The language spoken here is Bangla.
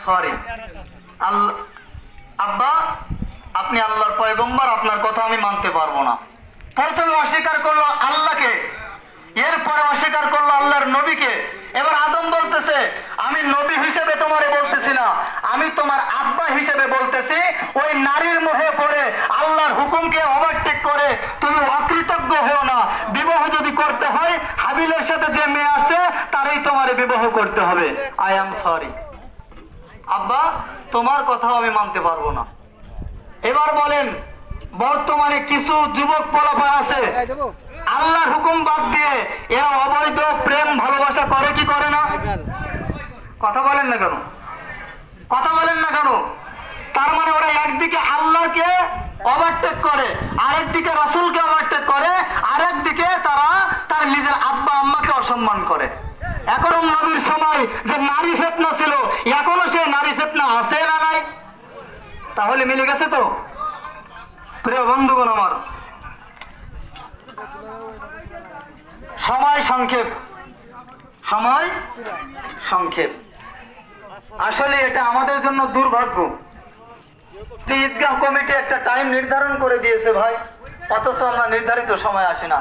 সরি আব্বা, আপনি আল্লাহর পয়গম্বর, আপনার কথা আমি মানতে পারবো না। প্রথমে অস্বীকার করলো আল্লাহকে, এরপরে অস্বীকার করলো আল্লাহর নবীকে। এবার আদম বলতেছে আমি নবী হিসেবে তোমারে বলতেছি না, আমি তোমার আব্বা হিসেবে বলতেছি। ওই নারীর মোহে পড়ে আল্লাহর হুকুমকে ওভারটেক করে তুমি অকৃতজ্ঞ হও না। বিবাহ যদি করতে হয়, হাবিলের সাথে যে মেয়ে আসছে তারই তোমারে বিবাহ করতে হবে। আই এম সরি আব্বা, তোমার কথাও আমি মানতে পারবো না। এবার বলেন, বর্তমানে কিছু যুবক পোলাপান আছে আল্লাহর হুকুম বাদ দিয়ে এরা অবৈধ প্রেম ভালোবাসা করে কি করে না? কথা বলেন না কেন? কথা বলেন না কেন? তার মানে ওরা একদিকে আল্লাহকে ওভারটেক করে, আরেকদিকে রাসূলকে ওভারটেক করে, আরেকদিকে তারা তার নিজের আব্বা আম্মাকে অসম্মান করে। এখন নবীর সময় যে নারী ফিতনা ছিল, এখনো সেই নারী ফিতনা আছে না নাই? তাহলে মিলে গেছে তো? প্রিয় বন্ধুগণ আমার, সময় সংক্ষেপ, সময় সংক্ষেপ। আসলে এটা আমাদের জন্য দুর্ভাগ্য যে ঈদগাহ কমিটি একটা টাইম নির্ধারণ করে দিয়েছে ভাই, অথচ আমরা নির্ধারিত সময় আসি না।